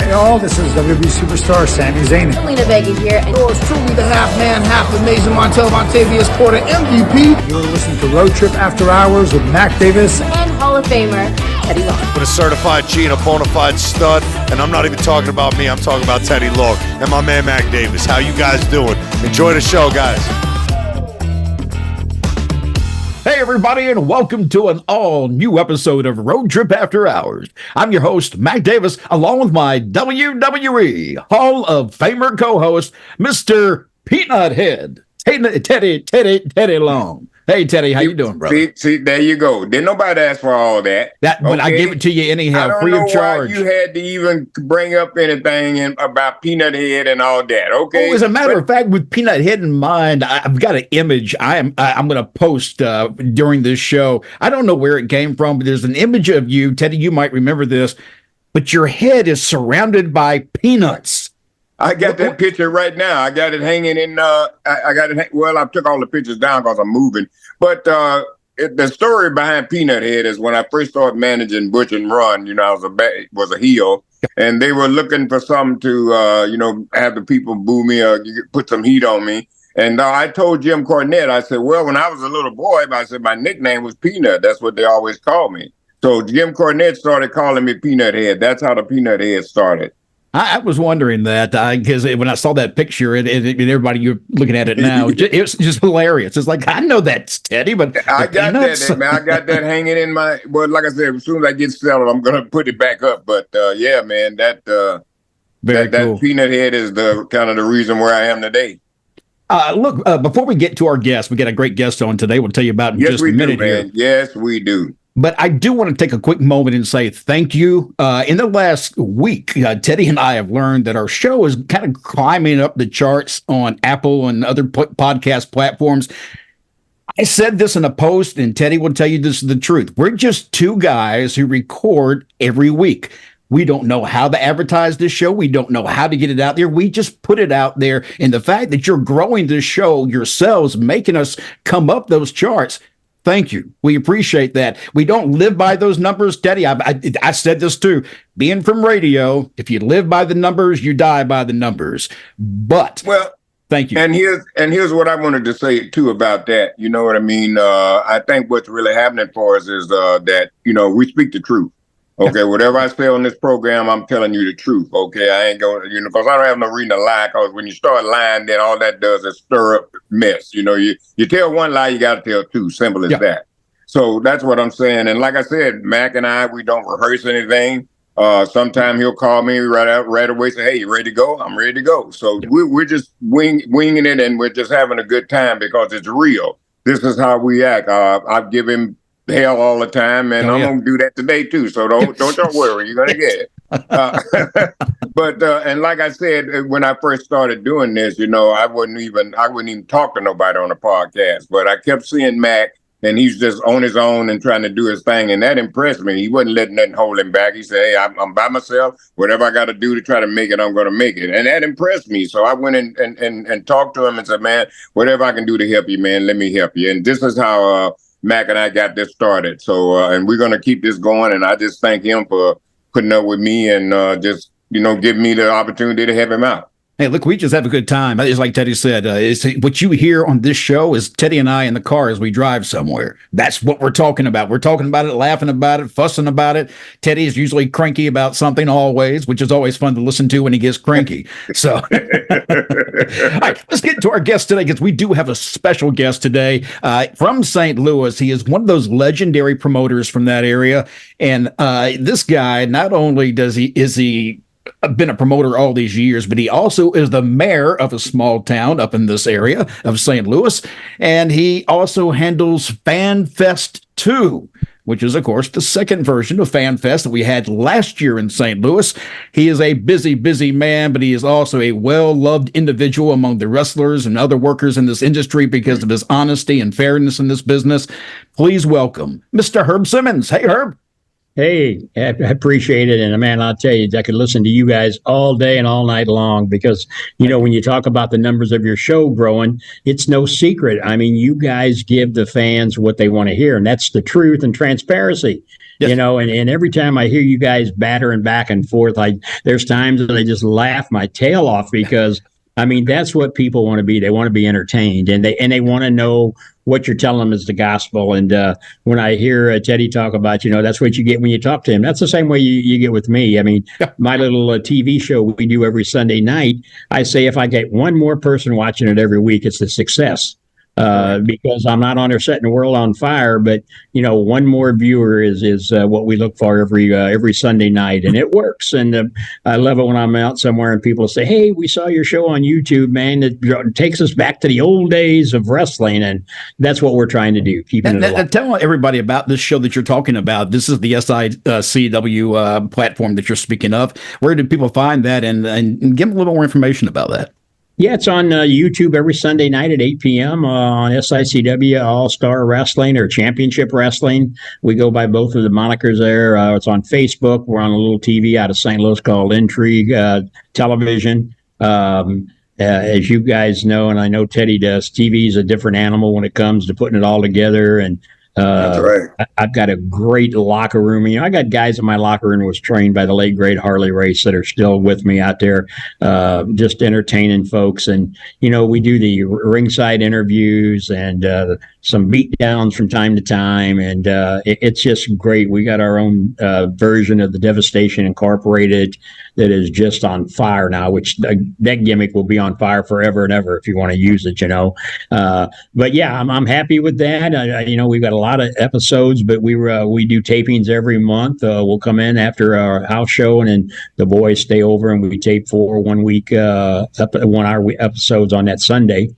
Hey all, this is WWE superstar Sami Zayn. Lena Vega here. And yours truly, the half-man, half-amazing Montavious Porter MVP. You're listening to Road Trip After Hours with MacDavis. And Hall of Famer, Teddy Long. With a certified G and a bona fide stud, and I'm not even talking about me, I'm talking about Teddy Long and my man MacDavis. How you guys doing? Enjoy the show, guys. Hey everybody, and welcome to an all-new episode of Road Trip After Hours. I'm your host, MacDavis, along with my WWE Hall of Famer co-host, Mr. Peanut Head, Teddy Long. Hey, Teddy, how you doing, brother? See, there you go. Didn't nobody ask for all that. But I gave it to you anyhow, free of charge. I don't know why you had to even bring up anything about Peanut Head and all that, okay? Oh, as a matter of fact, with Peanut Head in mind, I've got an image I'm going to post during this show. I don't know where it came from, but there's an image of you. Teddy, you might remember this, but your head is surrounded by peanuts. I got that picture right now. I got it hanging in. I took all the pictures down because I'm moving. But the story behind Peanut Head is when I first started managing Butch and Run. You know, I was a heel, and they were looking for something to have the people boo me or put some heat on me. And I told Jim Cornette, I said, well, when I was a little boy, I said my nickname was Peanut. That's what they always called me. So Jim Cornette started calling me Peanut Head. That's how the Peanut Head started. I was wondering that because when I saw that picture, and everybody, you're looking at it now, it's just hilarious. It's like, I know that's Teddy, but I got that, man. I got that hanging in my. Well, like I said, as soon as I get settled, I'm gonna put it back up. But yeah, man, that Peanut Head is the kind of the reason where I am today. Look, before we get to our guest, we got a great guest on today. We'll tell you about in just a minute here. Yes, we do. But I do want to take a quick moment and say thank you. In the last week, Teddy and I have learned that our show is kind of climbing up the charts on Apple and other podcast platforms. I said this in a post, and Teddy will tell you this is the truth. We're just two guys who record every week. We don't know how to advertise this show. We don't know how to get it out there. We just put it out there. And the fact that you're growing this show yourselves, making us come up those charts, thank you. We appreciate that. We don't live by those numbers, Teddy. I said this too. Being from radio, if you live by the numbers, you die by the numbers. But thank you. And here's what I wanted to say too about that. You know what I mean? I think what's really happening for us is that we speak the truth. Okay, whatever I say on this program, I'm telling you the truth. Okay, I ain't going, because I don't have no reason to lie. Because when you start lying, then all that does is stir up mess. You tell one lie, you got to tell two. Simple as that. So that's what I'm saying. And like I said, Mac and I, we don't rehearse anything. Sometime he'll call me right away, say, "Hey, you ready to go?" I'm ready to go. So we're just winging it, and we're just having a good time because it's real. This is how we act. I give him hell all the time, and I'm gonna do that today too. So don't worry, you're gonna get it. But and like I said, when I first started doing this, I wouldn't even talk to nobody on the podcast. But I kept seeing Mac, and he's just on his own and trying to do his thing, and that impressed me. He wasn't letting nothing hold him back. He said, "Hey, I'm by myself. Whatever I got to do to try to make it, I'm gonna make it," and that impressed me. So I went and talked to him and said, "Man, whatever I can do to help you, man, let me help you." And this is how Mac and I got this started. So, and we're going to keep this going. And I just thank him for putting up with me and just, give me the opportunity to help him out. Hey, look, we just have a good time. It's like Teddy said, what you hear on this show is Teddy and I in the car as we drive somewhere. That's what we're talking about. We're talking about it, laughing about it, fussing about it. Teddy is usually cranky about something always, which is always fun to listen to when he gets cranky. So, all right, let's get to our guest today because we do have a special guest today from St. Louis. He is one of those legendary promoters from that area. And this guy, not only is he been a promoter all these years, but he also is the mayor of a small town up in this area of St. Louis. And he also handles FanFest 2, which is, of course, the second version of FanFest that we had last year in St. Louis. He is a busy, busy man, but he is also a well-loved individual among the wrestlers and other workers in this industry because of his honesty and fairness in this business. Please welcome Mr. Herb Simmons. Hey, Herb. Hey, I appreciate it. And man, I'll tell you, I could listen to you guys all day and all night long because, when you talk about the numbers of your show growing, it's no secret. I mean, you guys give the fans what they want to hear, and that's the truth and transparency. Yes. And every time I hear you guys battering back and forth, there's times that I just laugh my tail off because I mean, that's what people want to be. They want to be entertained, and they want to know what you're telling them is the gospel. And when I hear Teddy talk about, that's what you get when you talk to him. That's the same way you get with me. I mean, my little TV show we do every Sunday night, I say if I get one more person watching it every week, it's a success. Because I'm not on there setting the world on fire, but one more viewer is what we look for every Sunday night, and it works. And I love it when I'm out somewhere and people say, "Hey, we saw your show on YouTube, man. It takes us back to the old days of wrestling," and that's what we're trying to do. Tell everybody about this show that you're talking about. This is the SICW platform that you're speaking of. Where do people find that, and give them a little more information about that? Yeah, it's on YouTube every Sunday night at 8 p.m. On SICW All-Star Wrestling or Championship Wrestling. We go by both of the monikers there. It's on Facebook. We're on a little TV out of St. Louis called Intrigue Television. As you guys know, and I know Teddy does, TV is a different animal when it comes to putting it all together. And that's right. I've got a great locker room. I got guys in my locker room who was trained by the late great Harley Race that are still with me out there, just entertaining folks. And we do the ringside interviews and some beat downs from time to time, and it's just great. We got our own version of the Devastation Incorporated that is just on fire now, which that gimmick will be on fire forever and ever if you want to use it. But yeah, I'm happy with that. We've got a lot of episodes, but we do tapings every month. We'll come in after our house show, and then the boys stay over, and we tape 4 1-week 1 hour episodes on that Sunday.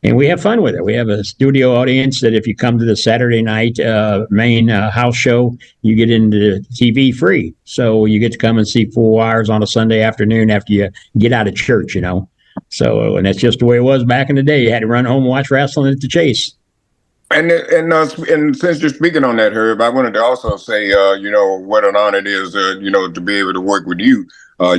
And we have fun with it. We have a studio audience that if you come to the Saturday night main house show, you get into TV free. So you get to come and see 4 hours on a Sunday afternoon after you get out of church, So, and that's just the way it was back in the day. You had to run home and watch wrestling at the Chase. And since you're speaking on that, Herb, I wanted to also say, what an honor it is, to be able to work with you.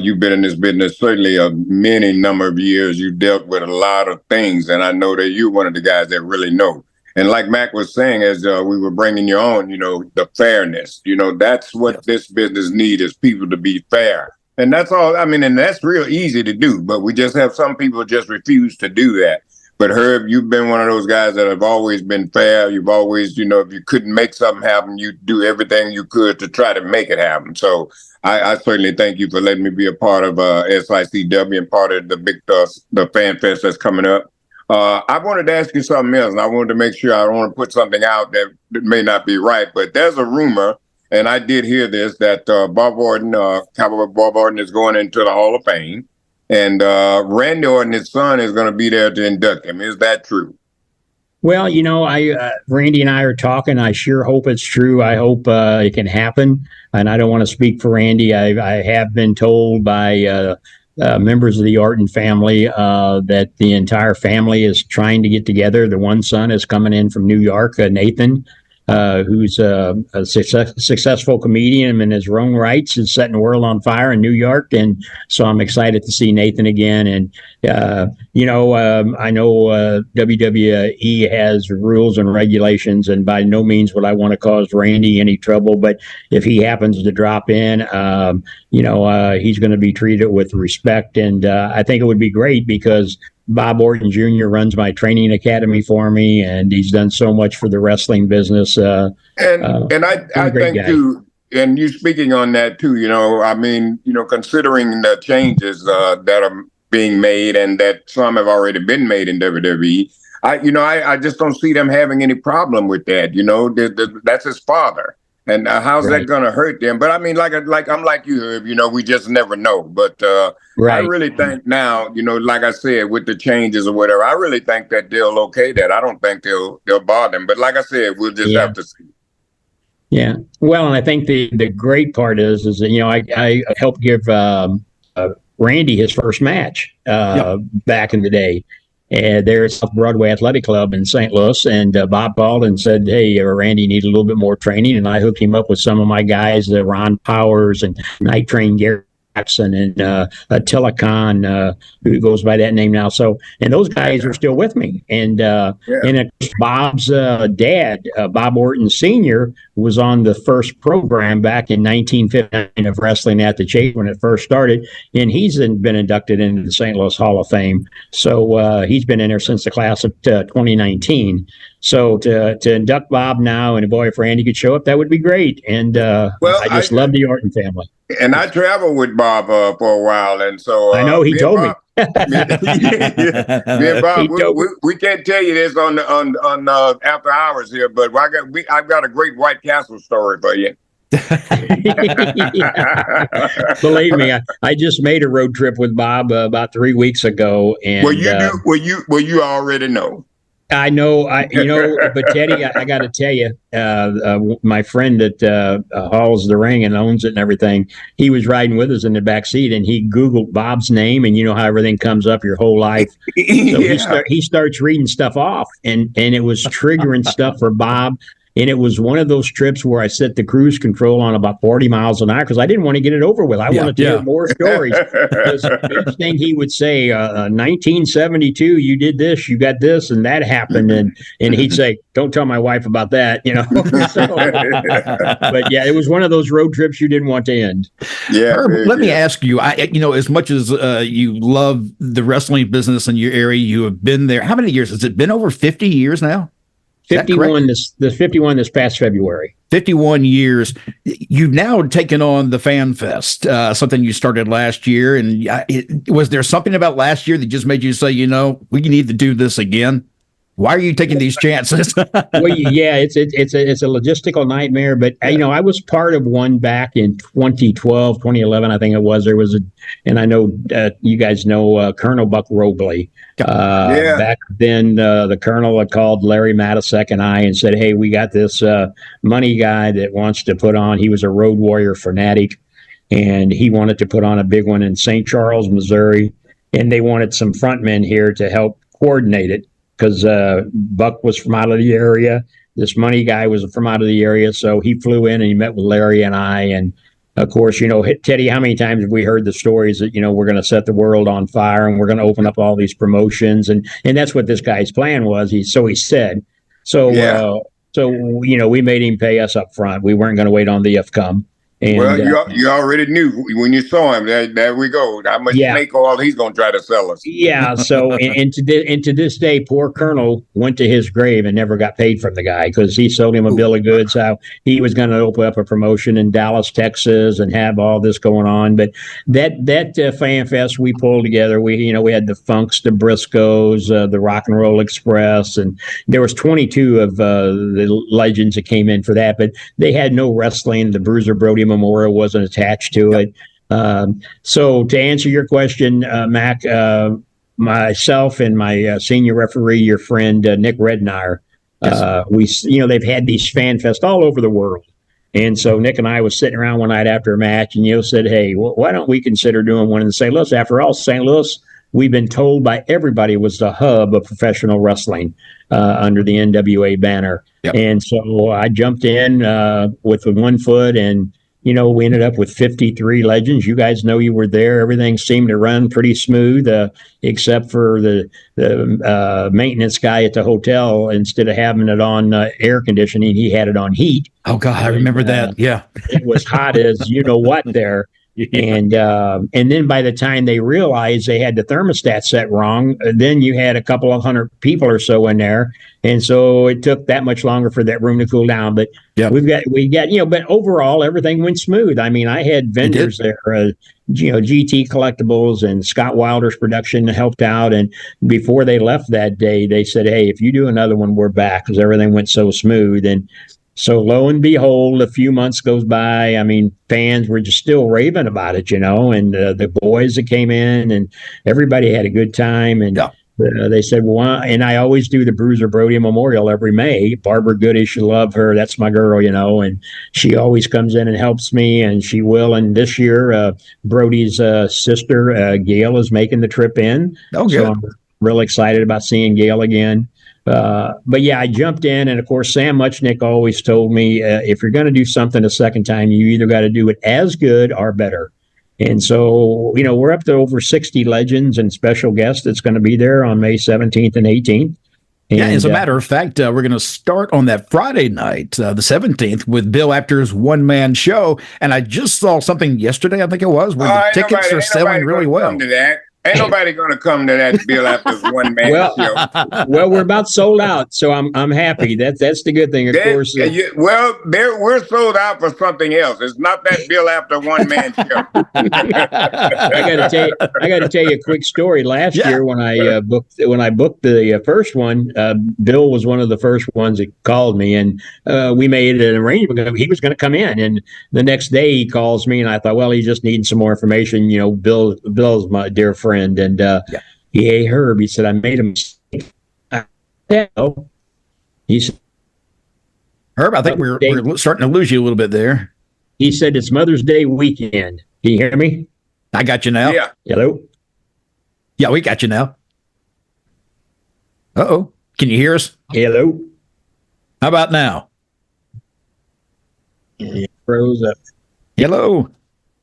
You've been in this business certainly a many number of years. You've dealt with a lot of things, and I know that you're one of the guys that really know. And like Mac was saying, as we were bringing you on, the fairness. That's what this business needs, is people to be fair. And that's all. I mean, and that's real easy to do, but we just have some people just refuse to do that. But Herb, you've been one of those guys that have always been fair. You've always, if you couldn't make something happen, you'd do everything you could to try to make it happen. So I certainly thank you for letting me be a part of SICW and part of the big the FanFest that's coming up. I wanted to ask you something else, and I wanted to make sure I don't want to put something out that may not be right. But there's a rumor, and I did hear this, that Bob Orton, Cowboy Bob Orton, is going into the Hall of Fame. And Randy Orton, his son, is going to be there to induct him. Is that true? Well, Randy and I are talking. I sure hope it's true. I hope it can happen. And I don't want to speak for Randy. I have been told by members of the Orton family that the entire family is trying to get together. The one son is coming in from New York, Nathan, who's a successful comedian in his own rights, is setting the world on fire in New York. And so I'm excited to see Nathan again. And, I know WWE has rules and regulations, and by no means would I want to cause Randy any trouble. But if he happens to drop in, he's going to be treated with respect. And I think it would be great because Bob Orton Jr. runs my training academy for me, and he's done so much for the wrestling business. And I think too, and you speaking on that too, considering the changes that are being made and that some have already been made in WWE, I just don't see them having any problem with that. That's his father. And how's that going to hurt them? But I mean, like I'm like you, Herb, we just never know. But I really think now, like I said, with the changes or whatever, I really think that they'll okay that. I don't think they'll bother them. But like I said, we'll just have to see. Yeah. Well, and I think the great part is that, I helped give Randy his first match back in the day. there's Broadway Athletic Club in St. Louis, and Bob called and said, "Hey, Randy needs a little bit more training," and I hooked him up with some of my guys, Ron Powers and Night Train Gary Jackson and Attila Khan, who goes by that name now. So, and those guys are still with me. And and Bob's dad, Bob Orton Sr., was on the first program back in 1959 of Wrestling at the Chase when it first started, and he's been inducted into the St. Louis Hall of Fame. So he's been in there since the class of 2019. So to induct Bob now, and boy, if Randy could show up, that would be great. And I just love the Orton family. And I traveled with Bob for a while, and so I know he told me. Me and Bob, we can't tell you this on after hours here, but I've got a great White Castle story for you. Believe me, I just made a road trip with Bob about 3 weeks ago, and well, you already know. I know, but Teddy, I got to tell you, my friend that hauls the ring and owns it and everything, he was riding with us in the back seat, and he Googled Bob's name, and you know how everything comes up your whole life. So he starts reading stuff off, and it was triggering stuff for Bob. And it was one of those trips where I set the cruise control on about 40 miles an hour because I didn't want to get it over with. I wanted to hear more stories. Because each thing he would say, 1972, you did this, you got this, and that happened. And he'd say, don't tell my wife about that, you know. But yeah, it was one of those road trips you didn't want to end. Yeah. Herb, let me ask you, as much as you love the wrestling business in your area, you have been there. How many years? Has it been over 50 years now? 51 this past February. 51 years. You've now taken on the FanFest, something you started last year. And was there something about last year that just made you say, we need to do this again? Why are you taking these chances? Well, yeah, it's a logistical nightmare. But I was part of one back in 2012, 2011, I think it was. There was and I know you guys know Colonel Buck Robley. Back then, the Colonel had called Larry Matisek and I and said, "Hey, we got this money guy that wants to put on." He was a Road Warrior fanatic, and he wanted to put on a big one in St. Charles, Missouri, and they wanted some frontmen here to help coordinate it. Because Buck was from out of the area. This money guy was from out of the area. So he flew in and he met with Larry and I. And, of course, Teddy, how many times have we heard the stories that, we're going to set the world on fire and we're going to open up all these promotions. And that's what this guy's plan was. He said. So, we made him pay us up front. We weren't going to wait on the come. And, you already knew when you saw him. There we go. How much make all he's going to try to sell us? Yeah. So, and to this day, poor Colonel went to his grave and never got paid from the guy because he sold him a bill of goods. How he was going to open up a promotion in Dallas, Texas, and have all this going on. But that FanFest we pulled together. We had the Funks, the Briscoes, the Rock and Roll Express, and there was 22 of the legends that came in for that. But they had no wrestling. The Bruiser Brody Memorial wasn't attached to it. So to answer your question, Mac, myself and my senior referee, your friend Nick Rednire, they've had these FanFest all over the world. And so Nick and I was sitting around one night after a match and said, "Hey, why don't we consider doing one in St. Louis? After all, St. Louis, we've been told by everybody was the hub of professional wrestling under the NWA banner." Yep. And so I jumped in with the 1 foot and we ended up with 53 legends. You guys know you were there. Everything seemed to run pretty smooth, except for the maintenance guy at the hotel. Instead of having it on air conditioning, he had it on heat. Oh, God, I remember that. Yeah. It was hot as you-know-what there. Yeah. And then by the time they realized they had the thermostat set wrong, then you had a couple of hundred people or so in there. And so it took that much longer for that room to cool down. But we got, but overall, everything went smooth. I mean, I had vendors there, GT Collectibles and Scott Wilder's production helped out. And before they left that day, they said, "Hey, if you do another one, we're back," because everything went so smooth. And so lo and behold, a few months goes by. I mean, fans were just still raving about it, and the boys that came in and everybody had a good time. And they said, "Well," and I always do the Bruiser Brody Memorial every May. Barbara Goodish, you love her. That's my girl, and she always comes in and helps me, and she will. And this year, Brody's sister, Gail, is making the trip in. Oh, good. real excited about seeing Gail again. But yeah, I jumped in, and of course, Sam Muchnick always told me, if you're going to do something a second time, you either got to do it as good or better. And so, we're up to over 60 legends and special guests that's going to be there on May 17th and 18th. And, as a matter of fact, we're going to start on that Friday night, the 17th, with Bill Apter's one-man show. And I just saw something yesterday, I think it was, where the tickets are selling really well. Ain't nobody gonna come to that Bill Apter's one man show. Well, we're about sold out, so I'm happy. That's the good thing, of course. We're sold out for something else. It's not that Bill Apter one man show. I got to tell you a quick story. Last year, when I booked the first one, Bill was one of the first ones that called me, and we made an arrangement. He was going to come in, and the next day he calls me, and I thought, well, he just needs some more information. Bill's my dear friend. And hey, Herb, he said, I made a mistake. He said, Herb, I think we're starting to lose you a little bit there. He said, it's Mother's Day weekend. Can you hear me? I got you now. Yeah. Hello? Yeah, we got you now. Uh-oh. Can you hear us? Hello? How about now? It froze up. Hello?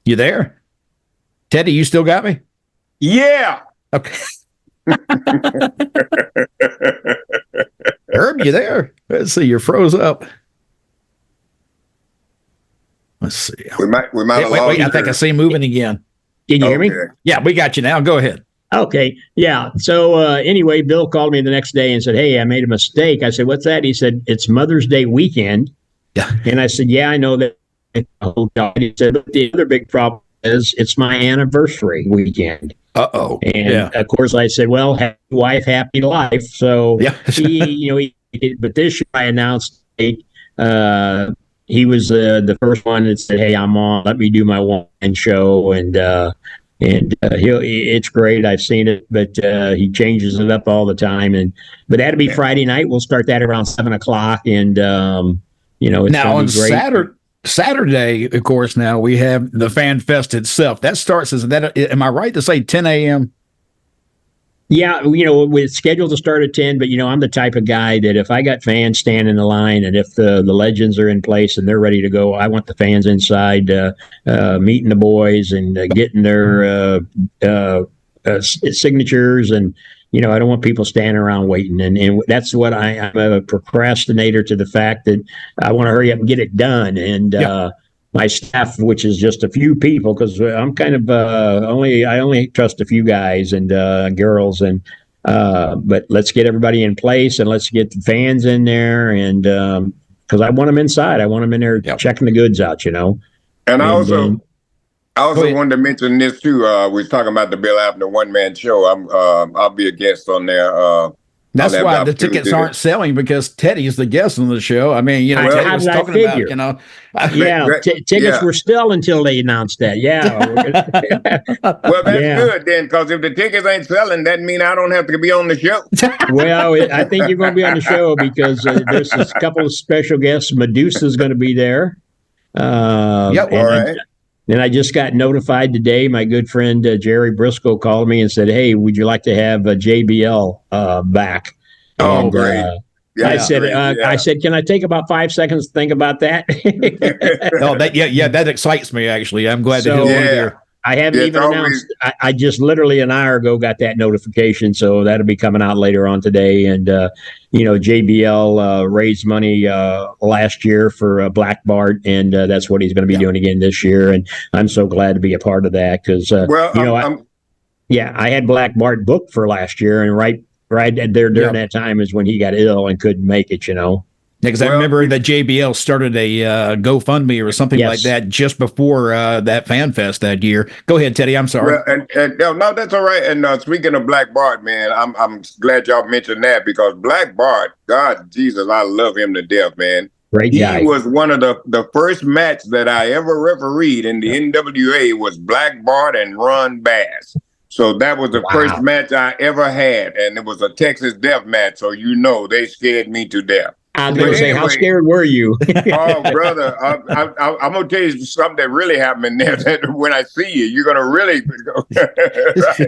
You there? Teddy, you still got me? Yeah. Okay. Herb, you there? Let's see. You're froze up. Let's see. We might have wait. I think I see him moving again. Can you hear me? Yeah, we got you now. Go ahead. Okay. Yeah. So anyway, Bill called me the next day and said, hey, I made a mistake. I said, what's that? He said, it's Mother's Day weekend. Yeah. And I said, yeah, I know that. He said, but the other big problem is it's my anniversary weekend. Uh-oh. And of course I said, well, happy wife, happy life. So he but this year I announced he was the first one that said, hey, I'm on, let me do my one show. And it's great. I've seen it, but he changes it up all the time. But that'll be Friday night. We'll start that around 7:00. And, it's now on great. Saturday, of course, now we have the FanFest itself. That starts am I right to say 10 a.m.? Yeah, we're scheduled to start at 10, but I'm the type of guy that if I got fans standing in the line and if the legends are in place and they're ready to go, I want the fans inside meeting the boys and getting their signatures. And I don't want people standing around waiting. And that's what I'm a procrastinator to the fact that I want to hurry up and get it done. And my staff, which is just a few people, because I'm kind of I only trust a few guys and girls. And but let's get everybody in place and let's get the fans in there. And because I want them inside. I want them in there checking the goods out, And I also wanted to mention this too. We're talking about the Bill Apter one-man show. I'll be a guest on there. That's why the tickets aren't selling, because Teddy's the guest on the show. I mean, Teddy was talking about, tickets were still until they announced that. Yeah. Well, that's good then, because if the tickets ain't selling, that means I don't have to be on the show. Well, I think you're going to be on the show because there's a couple of special guests. Medusa's going to be there. All right. And I just got notified today. My good friend Jerry Briscoe called me and said, "Hey, would you like to have JBL back?" Oh, and, great! I said, "Can I take about 5 seconds to think about that?" That excites me. Actually, I'm glad to hear there. I haven't even announced. I just literally an hour ago got that notification, so that'll be coming out later on today. And JBL raised money last year for Black Bart, and that's what he's going to be doing again this year. And I'm so glad to be a part of that because I had Black Bart booked for last year, and right there during that time is when he got ill and couldn't make it. Because I remember that JBL started a GoFundMe or something like that just before that FanFest that year. Go ahead, Teddy. I'm sorry. Well, no, that's all right. And speaking of Black Bart, man, I'm glad y'all mentioned that because Black Bart, God, Jesus, I love him to death, man. Great guy. He was one of the first match that I ever refereed in the NWA was Black Bart and Ron Bass. So that was the first match I ever had, and it was a Texas death match. So they scared me to death. I was going to say, how scared were you? Oh, brother, I'm going to tell you something that really happened there. That when I see you, you're going to really.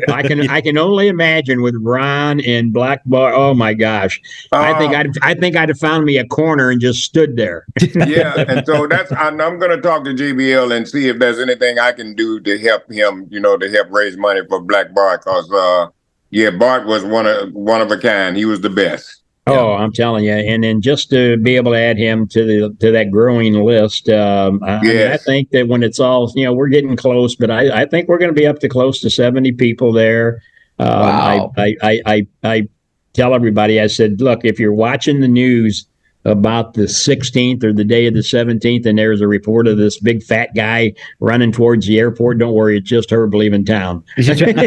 Right. I can only imagine with Ron and Black Bar. Oh my gosh, I think I'd have found me a corner and just stood there. Yeah, and so I'm going to talk to JBL and see if there's anything I can do to help him. To help raise money for Black Bart, because Bart was one of a kind. He was the best. Oh, I'm telling you, and then just to be able to add him to that growing list, I think that when it's all, we're getting close, but I think we're going to be up to close to 70 people there. Wow. I tell everybody, I said, look, if you're watching the news about the 16th or the day of the 17th, and there's a report of this big fat guy running towards the airport, don't worry, it's just Herb leaving town. Herb,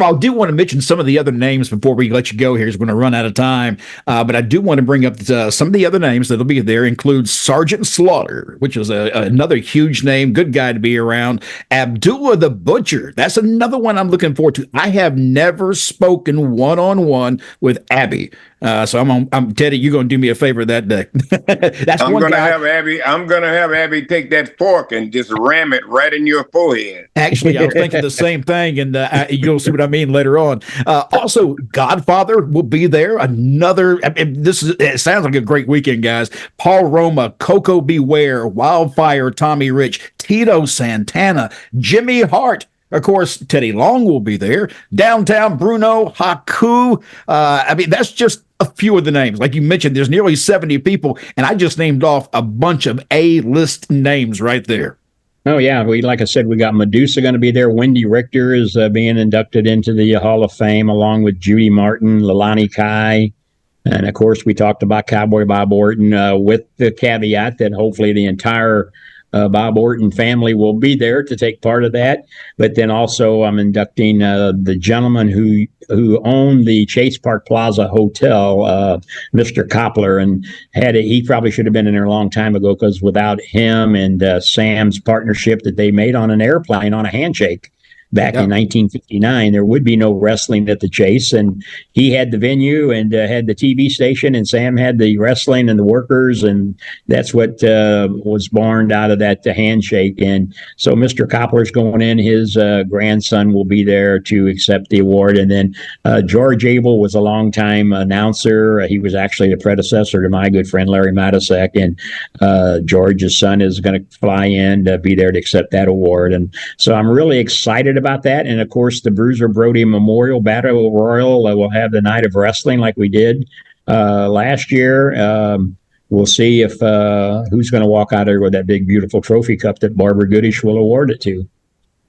I do want to mention some of the other names before we let you go here. We're going to run out of time, but I do want to bring up some of the other names that'll be there. Include Sergeant Slaughter, which is another huge name, good guy to be around. Abdullah the Butcher, that's another one I'm looking forward to. I have never spoken one-on-one with Abby. So I'm Teddy. You're going to do me a favor that day. I'm going to have Abby take that fork and just ram it right in your forehead. Actually, I was thinking the same thing, and you'll see what I mean later on. Also, Godfather will be there. It sounds like a great weekend, guys. Paul Roma, Coco Beware, Wildfire, Tommy Rich, Tito Santana, Jimmy Hart. Of course, Teddy Long will be there. Downtown Bruno, Haku. That's just a few of the names. Like you mentioned, there's nearly 70 people, and I just named off a bunch of A-list names right there. Oh, yeah. Like I said, we got Medusa going to be there. Wendy Richter is being inducted into the Hall of Fame, along with Judy Martin, Leilani Kai. And, of course, we talked about Cowboy Bob Orton with the caveat that hopefully the entire Bob Orton family will be there to take part of that. But then also I'm inducting the gentleman who owned the Chase Park Plaza Hotel, Mr. Koppler, and he probably should have been in there a long time ago, because without him and Sam's partnership that they made on an airplane on a handshake back in 1959, there would be no wrestling at the Chase. And he had the venue and had the TV station, and Sam had the wrestling and the workers, and that's what was born out of that handshake. And so Mr. Koppler's going in. His grandson will be there to accept the award. And then George Abel was a longtime announcer. He was actually the predecessor to my good friend Larry Matisek, and George's son is going to fly in to be there to accept that award. And so I'm really excited about that. And of course, the Bruiser Brody Memorial Battle Royal will have the night of wrestling like we did last year. We'll see if who's going to walk out there with that big, beautiful trophy cup that Barbara Goodish will award it to.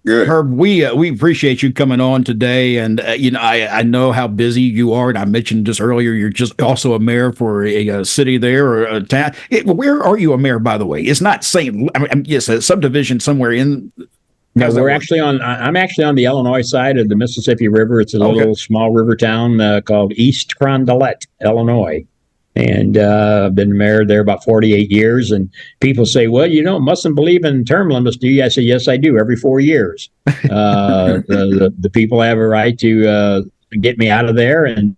Good. Herb, we appreciate you coming on today, and I know how busy you are, and I mentioned just earlier you're just also a mayor for a city there or a town. Where are you a mayor, by the way? It's not St. Yes, a subdivision somewhere in. No, I'm actually on the Illinois side of the Mississippi River. It's a little small river town called East Frondelet, Illinois. And I've been mayor there about 48 years. And people say, well, mustn't believe in term limits, do you? I say, yes, I do, every 4 years. The people have a right to get me out of there. And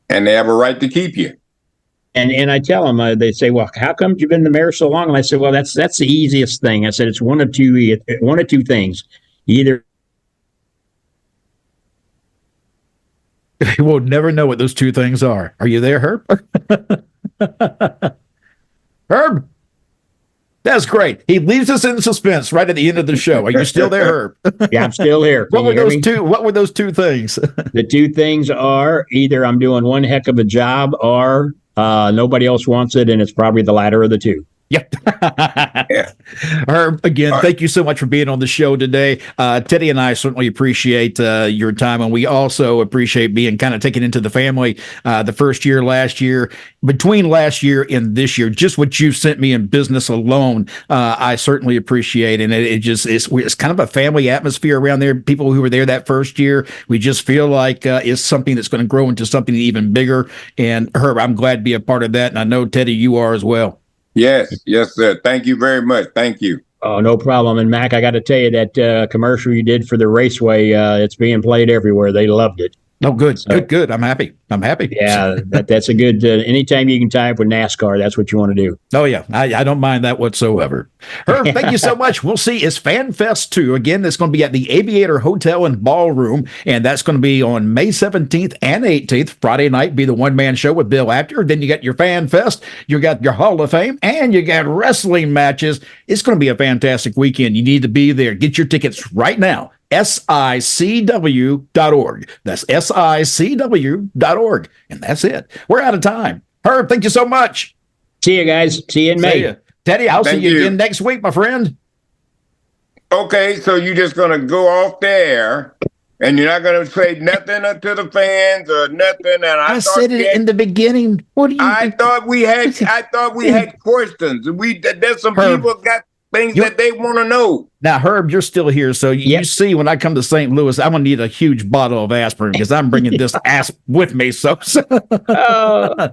they have a right to keep you. And I tell them, they say, well, how come you've been the mayor so long? And I said, well, that's the easiest thing. I said, it's one of two things. Either we'll never know what those two things are. Are you there, Herb? Herb? That's great. He leaves us in suspense right at the end of the show. Are you still there, Herb? Yeah, I'm still here. What were those two things? The two things are either I'm doing one heck of a job, or nobody else wants it, and it's probably the latter of the two. Yep. Herb, again, thank you so much for being on the show today. Teddy and I certainly appreciate your time, and we also appreciate being kind of taken into the family the first year, last year, between last year and this year. Just what you sent me in business alone, I certainly appreciate, and it's kind of a family atmosphere around there. People who were there that first year, we just feel like it's something that's going to grow into something even bigger. And Herb, I'm glad to be a part of that, and I know Teddy, you are as well. Yes, sir. Thank you very much. Thank you. Oh, no problem. And Mac, I got to tell you that commercial you did for the Raceway, it's being played everywhere. They loved it. Oh, good, So- good. I'm happy. Yeah, that's a good. Anytime you can tie up with NASCAR, that's what you want to do. Oh, yeah. I don't mind that whatsoever. Herb, thank you so much. We'll see. It's FanFest 2. Again, it's going to be at the Aviator Hotel and Ballroom, and that's going to be on May 17th and 18th. Friday night be the one-man show with Bill Apter. Then you got your FanFest, you got your Hall of Fame, and you got wrestling matches. It's going to be a fantastic weekend. You need to be there. Get your tickets right now. SICW.org. That's SICW.org. And that's it. We're out of time. Herb, thank you so much. See you guys. See you in May. See ya. Teddy, I'll see Thank you you. again next week, my friend. Okay, so you're just gonna go off there, and you're not gonna say nothing to the fans or nothing. And I said it in the beginning. What do you I think? thought we had questions. There's some Herb, people got things you- that they want to know. Now, Herb, you're still here. So you Yep. see, when I come to St. Louis, I'm going to need a huge bottle of aspirin because I'm bringing this ass with me. So. Oh.